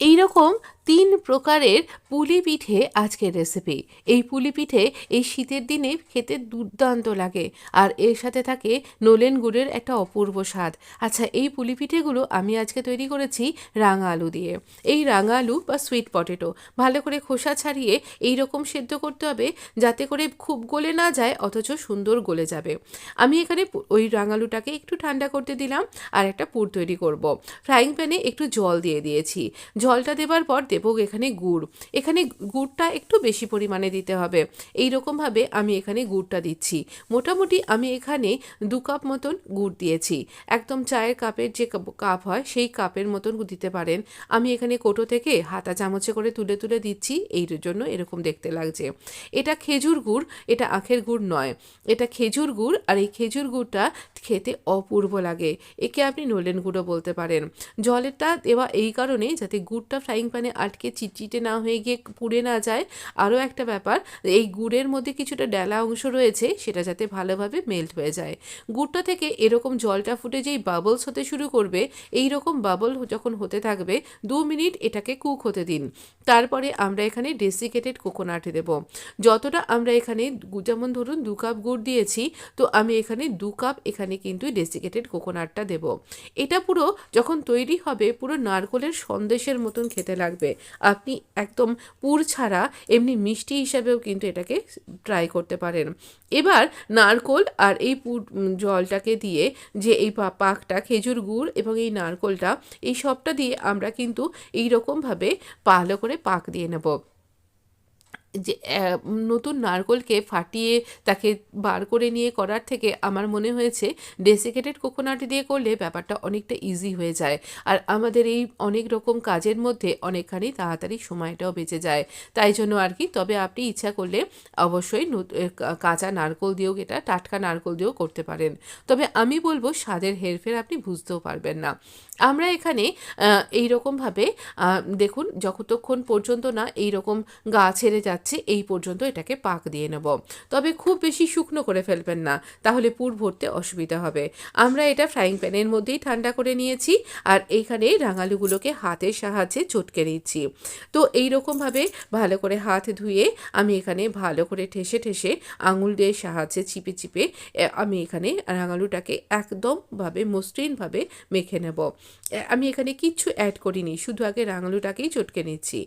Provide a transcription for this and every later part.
এই রকম ৩ প্রকারের পুলি পিঠে আজকের রেসিপি। এই পুলি পিঠে এই শীতের দিনে খেতে দুর্দান্ত লাগে, আর এর সাথে থাকে নলেন গুড়ের একটা অপূর্ব স্বাদ। আচ্ছা, এই পুলি পিঠেগুলো আমি আজকে তৈরি করেছি রাঙা আলু দিয়ে। এই রাঙা আলু বা সুইট পটেটো ভালো করে খোসা ছাড়িয়ে এই রকম সেদ্ধ করতে হবে, যাতে করে খুব গলে না যায় অথচ সুন্দর গলে যাবে। আমি এখানে ওই রাঙালুটাকে একটু ঠান্ডা করতে দিলাম, আর একটা পুর তৈরি করব। ফ্রাইং প্যানে একটু জল দিয়ে দিয়েছি। জলটা দেবার পর দেবো এখানে গুড়। এখানে গুড়টা একটু বেশি পরিমাণে দিতে হবে। এই রকমভাবে আমি এখানে গুড়টা দিচ্ছি। মোটামুটি আমি এখানে 2 কাপ মতন গুড় দিয়েছি। একদম চায়ের কাপের যে কাপ হয় সেই কাপের মতন দিতে পারেন। আমি এখানে কোটো থেকে হাতা চামচে করে তুলে তুলে দিচ্ছি, এই জন্য এরকম দেখতে লাগছে। এটা খেজুর গুড়, এটা আখের গুড় নয়, এটা খেজুর গুড়। আর এই খেজুর গুড়টা খেতে অপূর্ব লাগে। একে আপনি নলেন গুঁড়ো বলতে পারেন। জলেরটা দেওয়া এই কারণে যাতে গুড়টা ফ্রাইং প্যানে আটকে চিটচিটে না হয়ে গিয়ে পুড়ে না যায়। আরও একটা ব্যাপার, এই গুড়ের মধ্যে কিছুটা ডেলা অংশ রয়েছে, সেটা যাতে ভালোভাবে মেল্ট হয়ে যায়। গুড়টা থেকে এরকম জলটা ফুটে যেই বাবলস হতে শুরু করবে, এই রকম বাবল যখন হতে থাকবে 2 মিনিট এটাকে কুক হতে দিন। তারপরে আমরা এখানে ডেসিকেটেড কোকোনাট দেব। যতটা আমরা এখানে যেমন ধরুন 2 কাপ গুড় দিয়েছি, তো আমি এখানে 2 কাপ এখানে কিন্তু ডেসিকেটেড কোকোনাটটা দেব। এটা পুরো যখন তৈরি হবে পুরো নারকোলের সন্দেশের মতন খেতে লাগবে। আপনি একদম পুর ছাড়া এমনি মিষ্টি হিসাবেও কিন্তু এটাকে ট্রাই করতে পারেন। এবার নারকোল আর এই জলটাকে দিয়ে যে এই পাকটা, খেজুর গুড় এবং এই নারকোলটা, এই সবটা দিয়ে আমরা কিন্তু এই রকমভাবে ভালো করে পাক দিয়ে নেব। যে নতুন নারকোলকে ফাটিয়ে তাকে বার করে নিয়ে করার থেকে আমার মনে হয়েছে ডেসিকেটেড কোকোনাট দিয়ে করলে ব্যাপারটা অনেকটা ইজি হয়ে যায়, আর আমাদের এই অনেক রকম কাজের মধ্যে অনেকখানি তাড়াতাড়ি সময়টাও বেঁচে যায়। তাই জন্য আর কি। তবে আপনি ইচ্ছা করলে অবশ্যই কাঁচা নারকোল দিয়েও, এটা টাটকা নারকোল দিয়েও করতে পারেন। তবে আমি বলবো স্বাদের হেরফের আপনি বুঝতেও পারবেন না। আমরা এখানে এই রকমভাবে দেখুন, যতক্ষণ পর্যন্ত না এই রকম গা ছেড়ে যাচ্ছে এই পর্যন্ত এটাকে পাক দিয়ে নেব। তবে খুব বেশি শুকনো করে ফেলবেন না, তাহলে পুর ভরতে অসুবিধা হবে। আমরা এটা ফ্রাইং প্যানের মধ্যেই ঠান্ডা করে নিয়েছি, আর এইখানে রাঙালুগুলোকে হাতের সাহায্যে চটকে নিচ্ছি। তো এই রকমভাবে ভালো করে হাত ধুয়ে আমি এখানে ভালো করে ঠেসে ঠেসে আঙুল দিয়ে সাহায্যে চিপে চিপে আমি এখানে রাঙালুটাকে একদমভাবে মসৃণভাবে মেখে নেব। আমি এখানে কিচ্ছু অ্যাড করিনি, শুধু আগে রাঙালুটাকেই চটকে নিচ্ছি।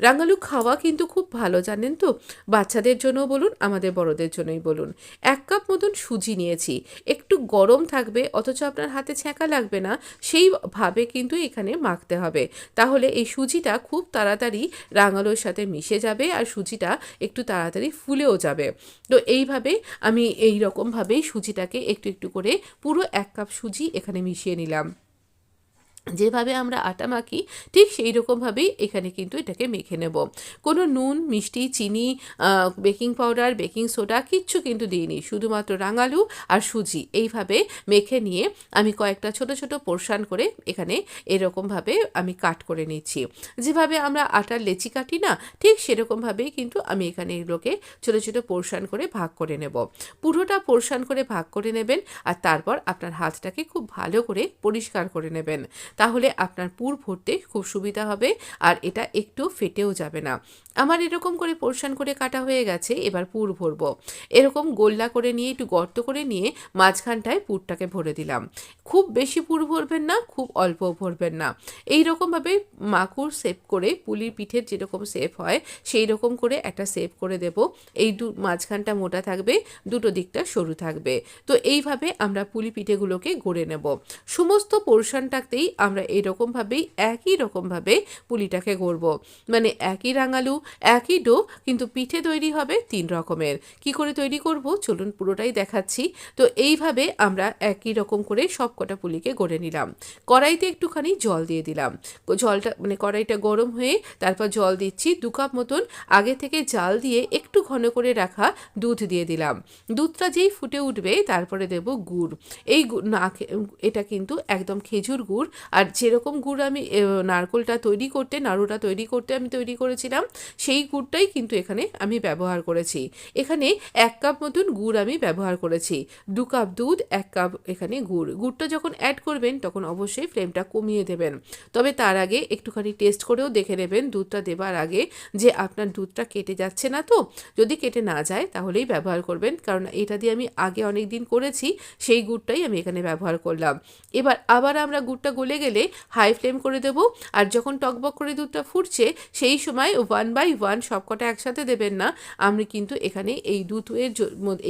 রাঙালু খাওয়া কিন্তু খুব ভালো, জানেন তো। বাচ্চাদের জন্য বলুন, আমাদের বড়দের জন্যই বলুন। 1 কাপ মতন সুজি নিয়েছি। একটু গরম থাকবে অথচ আপনার হাতে ছ্যাঁকা লাগবে না, সেইভাবে কিন্তু এখানে মাখতে হবে। তাহলে এই সুজিটা খুব তাড়াতাড়ি রাঙালুর সাথে মিশে যাবে, আর সুজিটা একটু তাড়াতাড়ি ফুলেও যাবে। তো এইভাবে আমি এই রকমভাবেই সুজিটাকে একটু একটু করে পুরো 1 কাপ সুজি এখানে মিশিয়ে নিলাম। যেভাবে আমরা আটা মাখি ঠিক সেই রকমভাবেই এখানে কিন্তু এটাকে মেখে নেব। কোনো নুন, মিষ্টি, চিনি, বেকিং পাউডার, বেকিং সোডা কিচ্ছু কিন্তু দিইনি, শুধুমাত্র রাঙালু আর সুজি এইভাবে মেখে নিয়ে আমি কয়েকটা ছোট ছোট পোরশন করে এখানে এরকমভাবে আমি কাট করে নিচ্ছি। যেভাবে আমরা আটার লেচি কাটি না, ঠিক সেরকমভাবেই কিন্তু আমি এখানে এগুলোকে ছোট ছোট পোরশন করে ভাগ করে নেব। পুরোটা পোরশন করে ভাগ করে নেবেন, আর তারপর আপনার হাতটাকে খুব ভালো করে পরিষ্কার করে নেবেন। তাহলে আপনার পুর ভরতে খুব সুবিধা হবে, আর এটা একটু ফেটেও যাবে না। আমার এরকম করে পোরশন করে কাটা হয়ে গেছে। এবার পুর ভরব। এরকম গোল্লা করে নিয়ে, একটু গর্ত করে নিয়ে মাঝখানটায় পুরটাকে ভরে দিলাম। খুব বেশি পুর ভরবেন না, খুব অল্পও ভরবেন না। এই রকমভাবে মাকুর শেপ করে, পুলির পিঠের যেরকম শেপ হয় সেই রকম করে একটা শেপ করে দেব। এই মাঝখানটা মোটা থাকবে, দুটো দিকটা সরু থাকবে। তো এইভাবে আমরা পুলি পিঠেগুলোকে গড়ে নেব। সমস্ত পোরশনটাতেই আমরা এরকমভাবেই একই রকমভাবে পুলিটাকে গড়ব। মানে একই রাঙালু, একই ডো, কিন্তু পিঠে তৈরি হবে 3 রকমের। কি করে তৈরি করব চলুন পুরোটাই দেখাচ্ছি। তো এইভাবে আমরা একই রকম করে সব কটা পুলিকে গড়ে নিলাম। কড়াইতে একটুখানি জল দিয়ে দিলাম। জলটা কড়াইটা গরম হয়ে তারপর জল দিচ্ছি। 2 কাপ মতন আগে থেকে জাল দিয়ে একটু ঘন করে রাখা দুধ দিয়ে দিলাম। দুধটা যেই ফুটে উঠবে তারপরে দেব গুড়। এই এটা কিন্তু একদম খেজুর গুড়, আর যেরকম গুড় আমি নাড়ুটা তৈরি করতে আমি তৈরি করেছিলাম, সেই গুড়টাই কিন্তু এখানে আমি ব্যবহার করেছি। এখানে 1 কাপ মতন গুড় আমি ব্যবহার করেছি। 2 কাপ দুধ, 1 কাপ এখানে গুড়টা যখন অ্যাড করবেন তখন অবশ্যই ফ্লেমটা কমিয়ে দেবেন। তবে তার আগে একটুখানি টেস্ট করেও দেখে নেবেন দুধটা দেবার আগে যে আপনার দুধটা কেটে যাচ্ছে না তো। যদি কেটে না যায় তাহলেই ব্যবহার করবেন, কারণ এটা দিয়ে আমি আগে অনেক দিন করেছি, সেই গুড়টাই আমি এখানে ব্যবহার করলাম। এবার আবার আমরা গুড়টা গলে গেলে হাই ফ্লেম করে দেব। আর যখন টকবক করে দুধটা ফুটছে সেই সময় 1 বাই 1 সবকটা একসাথে দেবেন না। আমি কিন্তু এখানে এই দুধের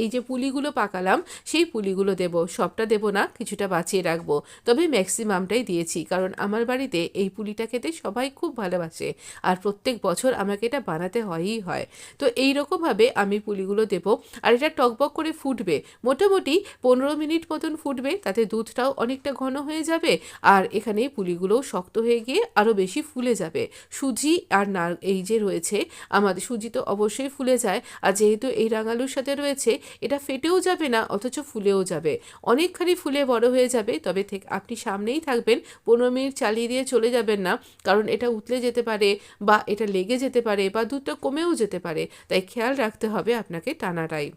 এই যে পুলিগুলো পাকালাম সেই পুলিগুলো দেব, সবটা দেব না, কিছুটা বাঁচিয়ে রাখবো। তবে ম্যাক্সিমামটাই দিয়েছি, কারণ আমার বাড়িতে এই পুলিটা খেতে সবাই খুব ভালোবাসে আর প্রত্যেক বছর আমাকে এটা বানাতে হয়ই হয়। তো এই রকমভাবে আমি পুলিগুলো দেব। আর এটা টকবক করে ফুটবে, মোটামুটি 15 মিনিট মতন ফুটবে, তাতে দুধটাও অনেকটা ঘন হয়ে যাবে আর এখানে পুলিগুলোও শক্ত হয়ে গিয়ে আরও বেশি ফুলে যাবে। সুজি আর এই যে রয়েছে আমাদের, সুজি তো অবশ্যই ফুলে যায়, আর যেহেতু এই রাঙালুর সাথে রয়েছে এটা ফেটেও যাবে না অথচ ফুলেও যাবে, অনেকখানি ফুলে বড় হয়ে যাবে। তবে আপনি সামনেই থাকবেন, 15 মিনিট চালিয়ে দিয়ে চলে যাবেন না, কারণ এটা উতলে যেতে পারে বা এটা লেগে যেতে পারে বা দুধটা কমেও যেতে পারে, তাই খেয়াল রাখতে হবে আপনাকে টানাটাই।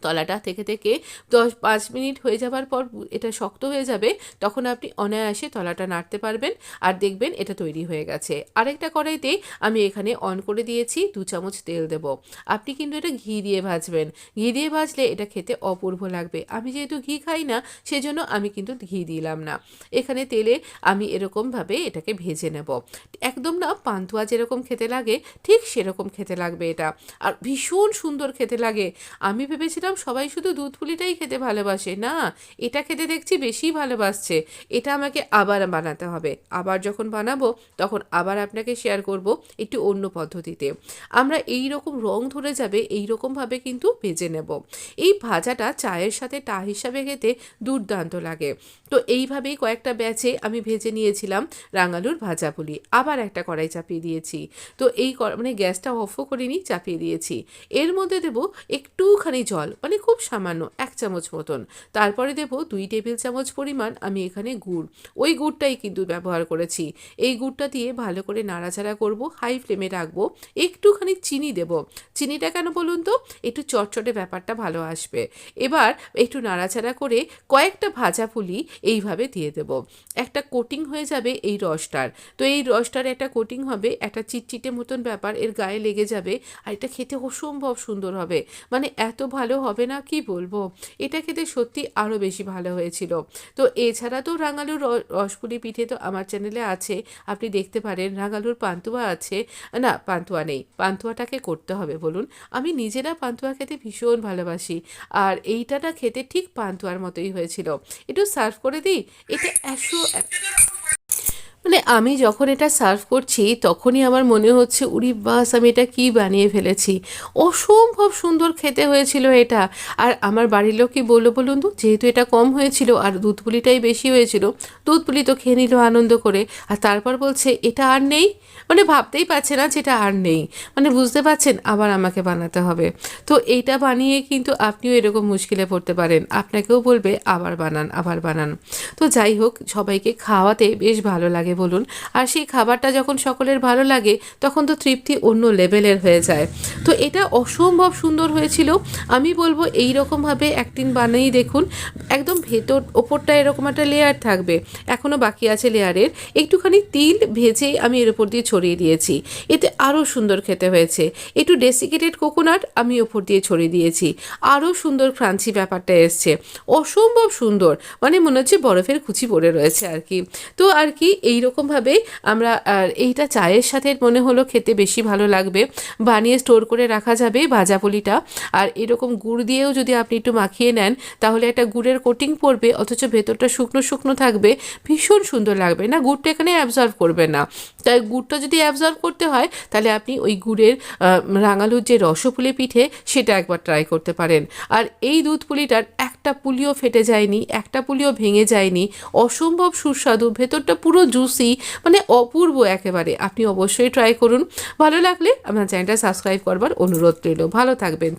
তলাটা থেকে 5 মিনিট হয়ে যাবার পর এটা শক্ত হয়ে যাবে, তখন আপনি অনায়াসে তলাটা নাড়তে পারবেন আর দেখবেন এটা তৈরি হয়ে গেছে। আরেকটা কড়াইতে আমি এখানে অন করে দিয়েছি, 2 চামচ তেল দেব। আপনি কিন্তু এটা ঘি দিয়ে ভাজবেন, ঘি দিয়ে ভাজলে এটা খেতে অপূর্ব লাগবে। আমি যেহেতু ঘি খাই না সেজন্য আমি কিন্তু ঘি দিলাম না। এখানে তেলে আমি এরকমভাবে এটাকে ভেজে নেব, একদম না পান্তুয়া যেরকম খেতে লাগে ঠিক সেরকম খেতে লাগবে এটা, আর ভীষণ সুন্দর খেতে লাগে। আমি ভেবেছিলাম সবাই শুধু দুধ পুলিটাই খেতে ভালোবাসে, না, এটা খেতে দেখছি বেশি ভালোবাসছে। এটা আমাকে আবার বানাতে হবে, আবার যখন বানাবো তখন আবার আপনাকে শেয়ার করব একটু অন্য পদ্ধতিতে। আমরা এই রকম রং ধরে যাবে এই রকমভাবে কিন্তু ভেজে নেব। এই ভাজাটা চায়ের সাথে টা হিসাবে খেতে দুর্দান্ত লাগে। তো এইভাবেই কয়েকটা ব্যাচে আমি ভেজে নিয়েছিলাম রাঙালুর ভাজা পুলি। আবার একটা কড়াই চাপিয়ে দিয়েছি, তো এই মানে গ্যাসটা অফও করিনি, চাপিয়ে দিয়েছি। এর মধ্যে দেব একটুখানি জল, মানে খুব সামান্য 1 চামচ মতন। তারপরে দেব 2 টেবিল চামচ পরিমাণ আমি এখানে গুড়, ওই গুড়টাই কিন্তু ব্যবহার করেছি। এই গুড়টা দিয়ে ভালো করে নাড়াচাড়া করব, হাই ফ্লেমে রাখবো। একটুখানি চিনি দেব, চিনিটা কেন বলুন তো, একটু চটচটে ব্যাপারটা ভালো আসবে। এবার একটু নাড়াচাড়া করে কয়েকটা ভাজা পুলি এইভাবে দিয়ে দেব, একটা কোটিং হয়ে যাবে এই রসটার। তো এই রসটার একটা কোটিং হবে, একটা চিটচিটে মতন ব্যাপার এর গায়ে লেগে যাবে, আর এটা খেতে অসম্ভব সুন্দর হবে, মানে এত ভালো হবে না কি বলবো, এটা খেতে সত্যি আরও বেশি ভালো হয়েছিল। তো এছাড়া তো রাঙালুর রসপুলি পিঠে তো আমার চ্যানেলে আছে, আপনি দেখতে পারেন। রাঙালুর পান্তুয়া আছে, না পান্তুয়া নেই, পান্তুয়াটাকে করতে হবে বলুন। আমি নিজেরা পান্তুয়া খেতে ভীষণ ভালোবাসি, আর এইটা খেতে ঠিক পান্তুয়ার মতোই হয়েছিল। একটু সার্ভ করে দিই, এটা মানে আমি যখন এটা সার্ভ করছি তখনই আমার মনে হচ্ছে উরি বাস, আমি এটা কি বানিয়ে ফেলেছি, অসম্ভব সুন্দর খেতে হয়েছিল এটা। আর আমার বাড়ির লোক কি বললো বলুন তো, যেহেতু এটা কম হয়েছিল আর দুধ পুলিটাই বেশি হয়েছিল, দুধ পুলি তো খেয়ে নিল আনন্দ করে, আর তারপর বলছে এটা আর নেই, মানে ভাবতেই পারছে না যেটা আর নেই, মানে বুঝতে পারছেন আবার আমাকে বানাতে হবে। তো এইটা বানিয়ে কিন্তু আপনিও এরকম মুশকিলে পড়তে পারেন, আপনাকেও বলবে আবার বানান আবার বানান। তো যাই হোক, সবাইকে খাওয়াতে বেশ ভালো লাগে বলুন, আর সেই খাবারটা যখন সকলের ভালো লাগে তখন তো তৃপ্তি অন্য লেভেলের হয়ে যায়। তো এটা অসম্ভব সুন্দর হয়েছিল। আমি বলবো এই রকমভাবে একদিন বানিয়ে দেখুন, একদম ভেতর ওপরটা এরকম একটা লেয়ার থাকবে, এখনও বাকি আছে লেয়ারের, একটুখানি তিল ভেজে আমি এর উপর দিয়ে ছড়িয়ে দিয়েছি, এতে আরও সুন্দর খেতে হয়েছে। একটু ডেসিকেটেড কোকোনাট আমি ওপর দিয়ে ছড়িয়ে দিয়েছি, আরও সুন্দর ক্রাঞ্চি ব্যাপারটা এসছে, অসম্ভব সুন্দর, মানে মনে হচ্ছে বরফের কুচি পড়ে রয়েছে আর কি। তো আর কি এইরকমভাবে আমরা, আর এইটা চায়ের সাথে মনে হলো খেতে বেশি ভালো লাগবে, বানিয়ে স্টোর করে রাখা যাবে ভাজা পুলিটা। আর এরকম গুড় দিয়েও যদি আপনি একটু মাখিয়ে নেন তাহলে একটা গুড়ের কোটিং পড়বে, অথচ ভেতরটা শুকনো শুকনো থাকবে, ভীষণ সুন্দর লাগবে না, গুড়টা এখানে অ্যাবজর্ব করবে না। তাই গুড়টা যদি অ্যাবজর্ব করতে হয় তাহলে আপনি ওই গুড়ের রাঙালুর যে রসপুলি পিঠে সেটা একবার ট্রাই করতে পারেন। আর এই দুধ পুলিটার একটা পুলিও ফেটে যায়নি, একটা পুলিও ভেঙে যায়নি, অসম্ভব সুস্বাদু, ভেতরটা পুরো জুসি, মানে অপূর্ব একেবারে। আপনি অবশ্যই ট্রাই করুন। ভালো লাগলে আমার চ্যানেলটা সাবস্ক্রাইব করবার অনুরোধ রইল। ভালো থাকবেন।